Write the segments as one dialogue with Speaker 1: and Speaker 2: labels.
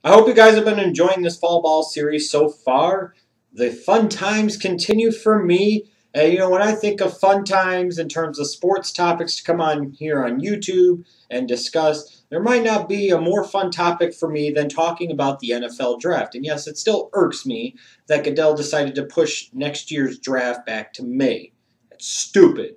Speaker 1: I hope you guys have been enjoying this fall ball series so far. The fun times continue for me. And when I think of fun times in terms of sports topics to come on here on YouTube and discuss, there might not be a more fun topic for me than talking about the NFL draft. And yes, it still irks me that Goodell decided to push next year's draft back to May. That's stupid.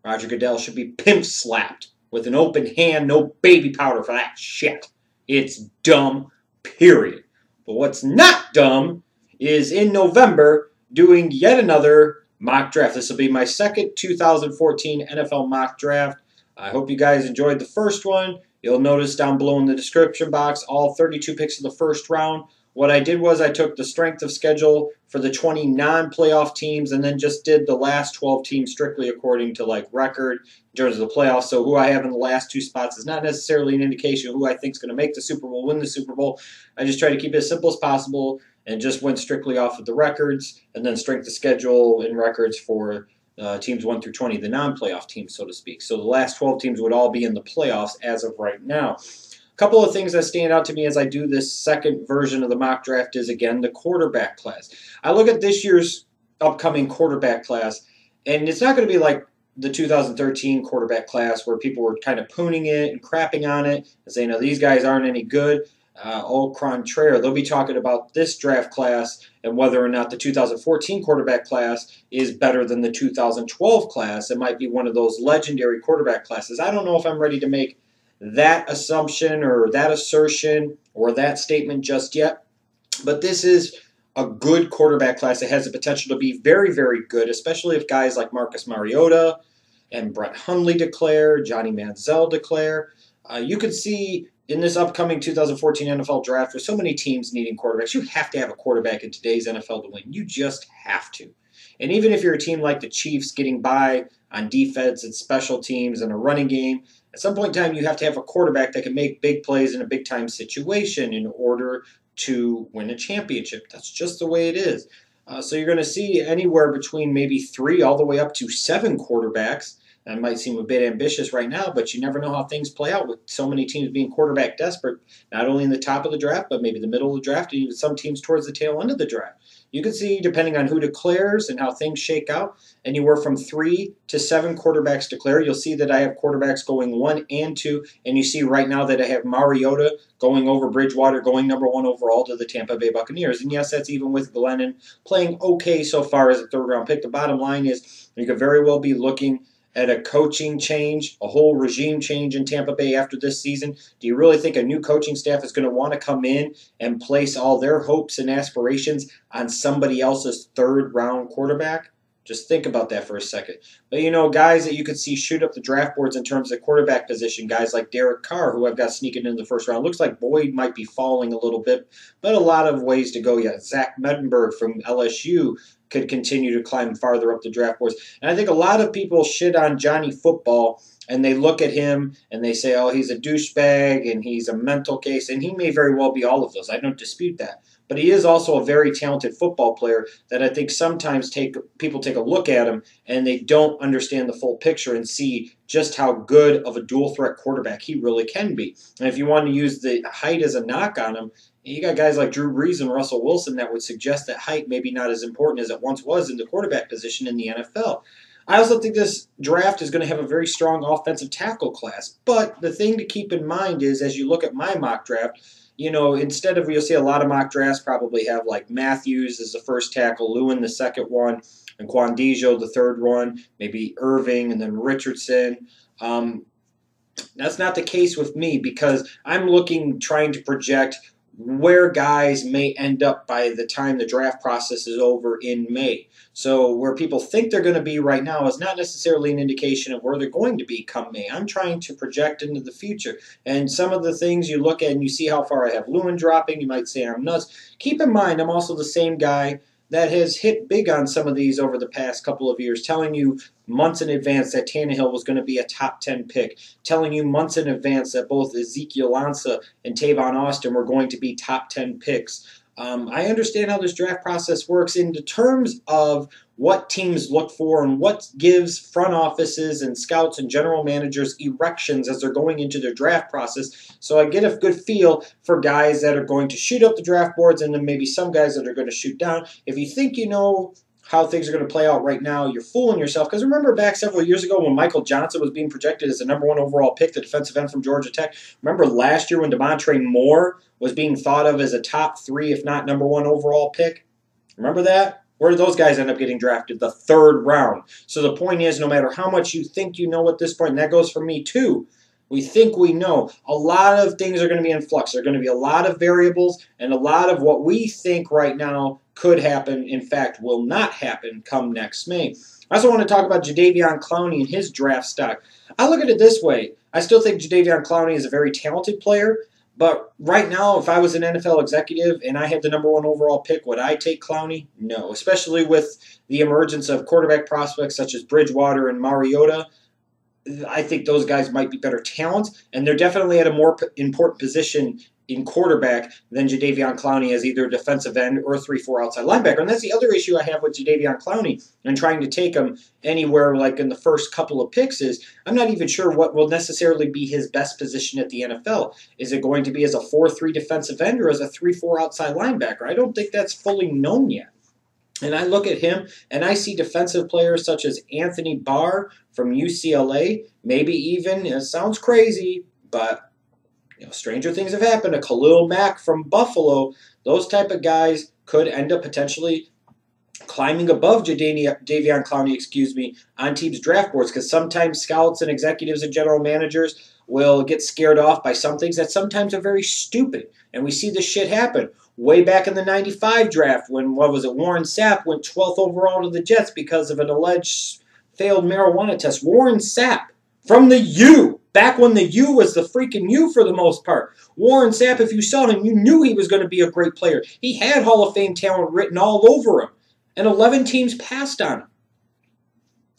Speaker 1: Roger Goodell should be pimp slapped with an open hand, no baby powder for that shit. It's dumb. Period. But what's not dumb is in November doing yet another mock draft. This will be my second 2014 NFL mock draft. I hope you guys enjoyed the first one. You'll notice down below in the description box all 32 picks of the first round. What I did was I took the strength of schedule for the 20 non-playoff teams and then just did the last 12 teams strictly according to record in terms of the playoffs. So who I have in the last two spots is not necessarily an indication of who I think is going to make the Super Bowl, win the Super Bowl. I just try to keep it as simple as possible and just went strictly off of the records and then strength of schedule and records for teams 1 through 20, the non-playoff teams, so to speak. So the last 12 teams would all be in the playoffs as of right now. Couple of things that stand out to me as I do this second version of the mock draft is, again, the quarterback class. I look at this year's upcoming quarterback class, and it's not going to be like the 2013 quarterback class where people were kind of pooning it and crapping on it and saying, no, these guys aren't any good. Au contraire, they'll be talking about this draft class and whether or not the 2014 quarterback class is better than the 2012 class. It might be one of those legendary quarterback classes. I don't know if I'm ready to make that assumption or that assertion or that statement just yet. But this is a good quarterback class. It has the potential to be very, very good, especially if guys like Marcus Mariota and Brett Hundley declare, Johnny Manziel declare. You could see in this upcoming 2014 NFL draft with so many teams needing quarterbacks, you have to have a quarterback in today's NFL to win. You just have to. And even if you're a team like the Chiefs getting by on defense and special teams and a running game, at some point in time, you have to have a quarterback that can make big plays in a big-time situation in order to win a championship. That's just the way it is. So you're going to see anywhere between maybe 3 all the way up to 7 quarterbacks. That might seem a bit ambitious right now, but you never know how things play out with so many teams being quarterback desperate, not only in the top of the draft, but maybe the middle of the draft, and even some teams towards the tail end of the draft. You can see, depending on who declares and how things shake out, anywhere from 3 to 7 quarterbacks declare. You'll see that I have quarterbacks going 1 and 2, and you see right now that I have Mariota going over Bridgewater, going number 1 overall to the Tampa Bay Buccaneers. And yes, that's even with Glennon playing okay so far as a third-round pick. The bottom line is you could very well be looking at a coaching change, a whole regime change in Tampa Bay after this season. Do you really think a new coaching staff is going to want to come in and place all their hopes and aspirations on somebody else's third-round quarterback? Just think about that for a second. But, guys that you could see shoot up the draft boards in terms of quarterback position, guys like Derek Carr, who I've got sneaking into the first round. Looks like Boyd might be falling a little bit, but a lot of ways to go yet. Zach Mettenberg from LSU could continue to climb farther up the draft boards. And I think a lot of people shit on Johnny Football, and they look at him and they say, oh, he's a douchebag and he's a mental case, and he may very well be all of those. I don't dispute that. But he is also a very talented football player that I think sometimes people take a look at him and they don't understand the full picture and see just how good of a dual-threat quarterback he really can be. And if you want to use the height as a knock on him, you got guys like Drew Brees and Russell Wilson that would suggest that height may be not as important as it once was in the quarterback position in the NFL. I also think this draft is going to have a very strong offensive tackle class. But the thing to keep in mind is, as you look at my mock draft, instead of, you'll see a lot of mock drafts probably have like Matthews as the first tackle, Lewan the second one, and Kouandijo the third one, maybe Erving and then Richardson. That's not the case with me because I'm trying to project where guys may end up by the time the draft process is over in May. So where people think they're going to be right now is not necessarily an indication of where they're going to be come May. I'm trying to project into the future. And some of the things you look at and you see how far I have Lewan dropping, you might say I'm nuts. Keep in mind, I'm also the same guy that has hit big on some of these over the past couple of years, telling you months in advance that Tannehill was going to be a top 10 pick, telling you months in advance that both Ezekiel Ansah and Tavon Austin were going to be top 10 picks. I understand how this draft process works in terms of what teams look for and what gives front offices and scouts and general managers erections as they're going into their draft process. So I get a good feel for guys that are going to shoot up the draft boards and then maybe some guys that are going to shoot down. If you think you know how things are going to play out right now, you're fooling yourself. Because remember back several years ago when Michael Johnson was being projected as the #1 overall pick, the defensive end from Georgia Tech? Remember last year when Demontre Moore was being thought of as a top 3, if not #1 overall pick? Remember that? Where did those guys end up getting drafted? The 3rd round. So the point is, no matter how much you think you know at this point, and that goes for me too, we think we know. A lot of things are going to be in flux. There are going to be a lot of variables, and a lot of what we think right now could happen, in fact, will not happen come next May. I also want to talk about Jadeveon Clowney and his draft stock. I look at it this way. I still think Jadeveon Clowney is a very talented player, but right now, if I was an NFL executive and I had the #1 overall pick, would I take Clowney? No, especially with the emergence of quarterback prospects such as Bridgewater and Mariota. I think those guys might be better talents, and they're definitely at a more important position in quarterback than Jadeveon Clowney as either a defensive end or a 3-4 outside linebacker. And that's the other issue I have with Jadeveon Clowney and trying to take him anywhere like in the first couple of picks is I'm not even sure what will necessarily be his best position at the NFL. Is it going to be as a 4-3 defensive end or as a 3-4 outside linebacker? I don't think that's fully known yet. And I look at him, and I see defensive players such as Anthony Barr from UCLA, maybe even, it sounds crazy, but stranger things have happened. A Khalil Mack from Buffalo, those type of guys could end up potentially climbing above Jadeveon Clowney, on teams' draft boards, because sometimes scouts and executives and general managers will get scared off by some things that sometimes are very stupid. And we see this shit happen. Way back in the 95 draft when, Warren Sapp went 12th overall to the Jets because of an alleged failed marijuana test. Warren Sapp from the U, back when the U was the freaking U for the most part. Warren Sapp, if you saw him, you knew he was going to be a great player. He had Hall of Fame talent written all over him, and 11 teams passed on him.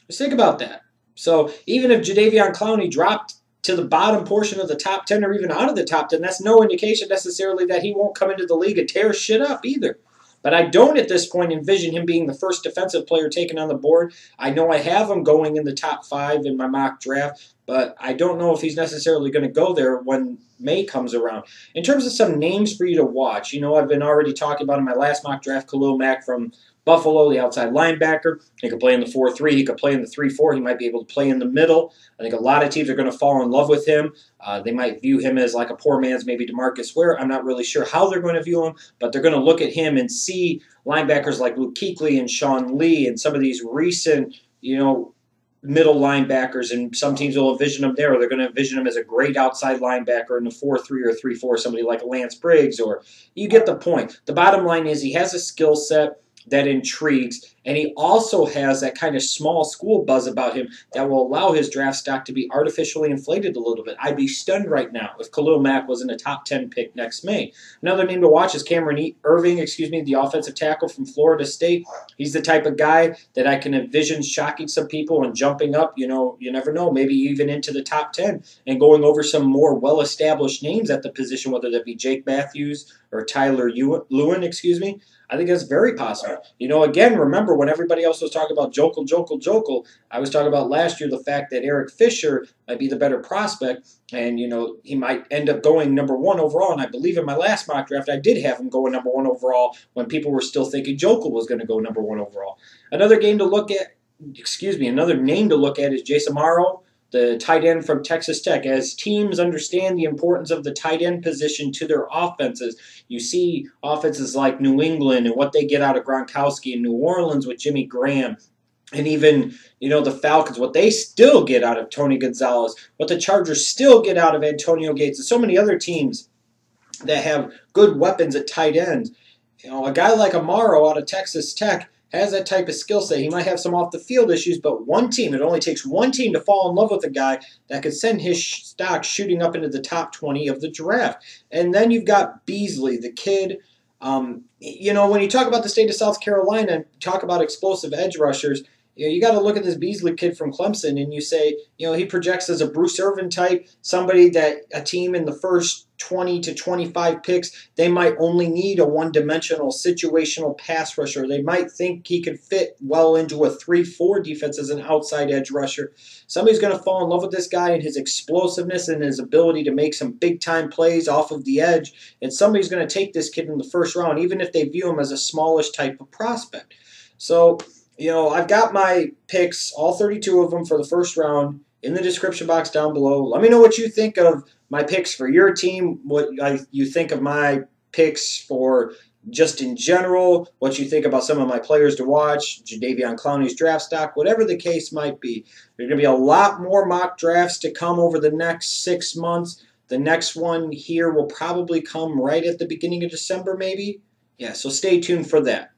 Speaker 1: Just think about that. So even if Jadeveon Clowney dropped to the bottom portion of the top 10 or even out of the top 10, that's no indication necessarily that he won't come into the league and tear shit up either. But I don't at this point envision him being the first defensive player taken on the board. I know I have him going in the top 5 in my mock draft, but I don't know if he's necessarily going to go there when May comes around. In terms of some names for you to watch, I've been already talking about in my last mock draft, Khalil Mack from Buffalo, the outside linebacker. He could play in the 4-3. He could play in the 3-4. He might be able to play in the middle. I think a lot of teams are going to fall in love with him. They might view him as like a poor man's maybe DeMarcus Ware. I'm not really sure how they're going to view him, but they're going to look at him and see linebackers like Luke Kuechly and Sean Lee and some of these recent, middle linebackers, and some teams will envision him there. Or they're going to envision him as a great outside linebacker in the 4-3 or 3-4, somebody like Lance Briggs, or you get the point. The bottom line is he has a skill set that intrigues, and he also has that kind of small school buzz about him that will allow his draft stock to be artificially inflated a little bit. I'd be stunned right now if Khalil Mack was in a top 10 pick next May. Another name to watch is Erving, the offensive tackle from Florida State. He's the type of guy that I can envision shocking some people and jumping up, you never know, maybe even into the top 10 and going over some more well-established names at the position, whether that be Jake Matthews or Tyler Lewan, I think that's very possible. Again, remember when everybody else was talking about Jokel, I was talking about last year the fact that Eric Fisher might be the better prospect, and, he might end up going #1 overall, and I believe in my last mock draft I did have him going #1 overall when people were still thinking Jokel was going to go #1 overall. Another name to look at is Jace Amaro, the tight end from Texas Tech. As teams understand the importance of the tight end position to their offenses, you see offenses like New England and what they get out of Gronkowski, and New Orleans with Jimmy Graham, and even, the Falcons, what they still get out of Tony Gonzalez, what the Chargers still get out of Antonio Gates, and so many other teams that have good weapons at tight ends. A guy like Amaro out of Texas Tech has that type of skill set. He might have some off-the-field issues, but it only takes one team to fall in love with a guy that could send his stock shooting up into the top 20 of the draft. And then you've got Beasley, the kid. When you talk about the state of South Carolina, talk about explosive edge rushers, you got to look at this Beasley kid from Clemson and you say, he projects as a Bruce Irvin type, somebody that a team in the first 20 to 25 picks, they might only need a one-dimensional situational pass rusher. They might think he could fit well into a 3-4 defense as an outside edge rusher. Somebody's going to fall in love with this guy and his explosiveness and his ability to make some big-time plays off of the edge, and somebody's going to take this kid in the first round, even if they view him as a smallish type of prospect. So, I've got my picks, all 32 of them for the first round, in the description box down below. Let me know what you think of my picks for your team, what you think of my picks for just in general, what you think about some of my players to watch, Jadeveon Clowney's draft stock, whatever the case might be. There's going to be a lot more mock drafts to come over the next 6 months. The next one here will probably come right at the beginning of December, maybe. Yeah, so stay tuned for that.